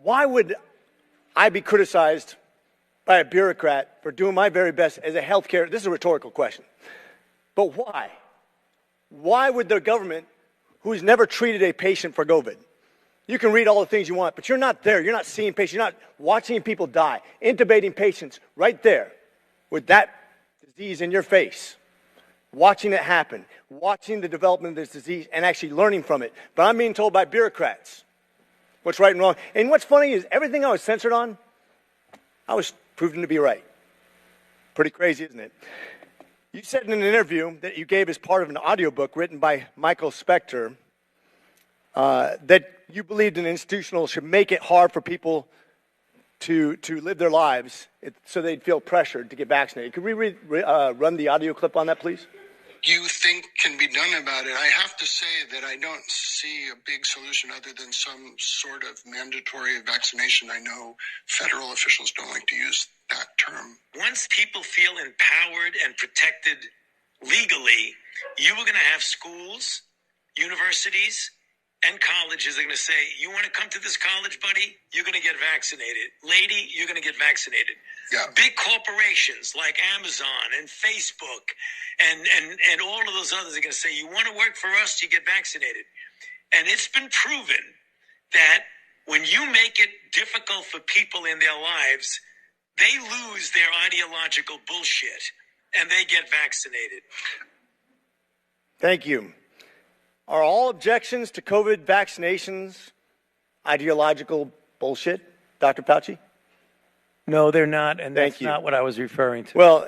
Why would I be criticized by a bureaucrat for doing my very best as a healthcare? This is a rhetorical question. But why? Why would the government, who's never treated a patient for COVID, you can read all the things you want, but you're not there. You're not seeing patients. You're not watching people die, intubating patients right there with that disease in your face, watching it happen, watching the development of this disease and actually learning from it. But I'm being told by bureaucrats what's right and wrong. And what's funny is everything I was censored on, I was proven to be right. Pretty crazy, isn't it? You said in an interview that you gave as part of an audiobook written by Michael Spector that you believed an institutional should make it hard for people to live their lives so they'd feel pressured to get vaccinated. Could we run the audio clip on that, please? You think can be done about it. I have to say that I don't see a big solution other than some sort of mandatory vaccination. I know federal officials don't like to use that term. Once people feel empowered and protected legally, you are going to have schools, universities, and colleges are going to say, you want to come to this college, buddy? You're going to get vaccinated. Lady, you're going to get vaccinated. Yeah. Big corporations like Amazon and Facebook and all of those others are going to say, you want to work for us, you get vaccinated. And it's been proven that when you make it difficult for people in their lives, they lose their ideological bullshit and they get vaccinated. Thank you. Are all objections to COVID vaccinations ideological bullshit, Dr. Fauci? No, they're not, and Thank that's you. not what I was referring to. Well,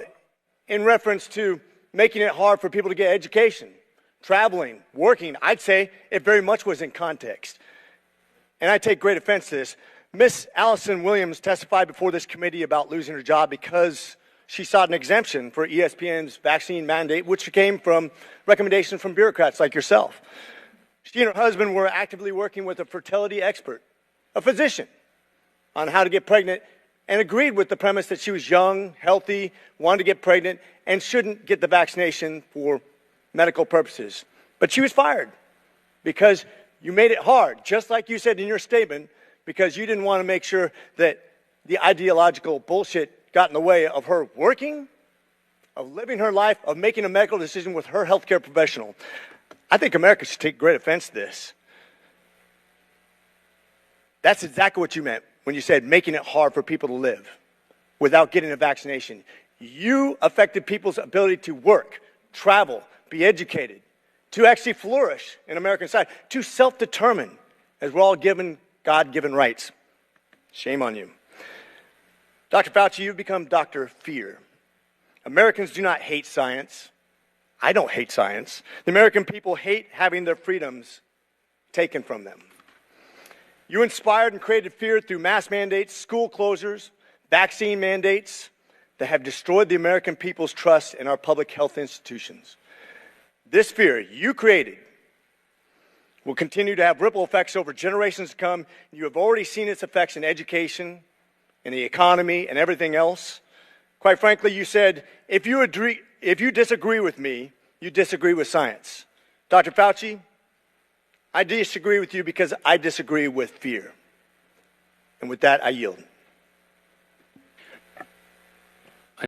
in reference to making it hard for people to get education, traveling, working, I'd say it very much was in context. And I take great offense to this. Miss Allison Williams testified before this committee about losing her job because she sought an exemption for ESPN's vaccine mandate, which came from recommendations from bureaucrats like yourself. She and her husband were actively working with a fertility expert, a physician, on how to get pregnant, and agreed with the premise that she was young, healthy, wanted to get pregnant, and shouldn't get the vaccination for medical purposes. But she was fired because you made it hard, just like you said in your statement, because you didn't want to make sure that the ideological bullshit got in the way of her working, of living her life, of making a medical decision with her healthcare professional. I think America should take great offense to this. That's exactly what you meant when you said making it hard for people to live without getting a vaccination. You affected people's ability to work, travel, be educated, to actually flourish in American society, to self-determine, as we're all given God-given rights. Shame on you. Dr. Fauci, you've become Dr. Fear. Americans do not hate science. I don't hate science. The American people hate having their freedoms taken from them. You inspired and created fear through mask mandates, school closures, vaccine mandates that have destroyed the American people's trust in our public health institutions. This fear you created will continue to have ripple effects over generations to come. You have already seen its effects in education, in the economy, and everything else. Quite frankly, you said, if you disagree with me, you disagree with science. Dr. Fauci, I disagree with you because I disagree with fear. And with that, I yield.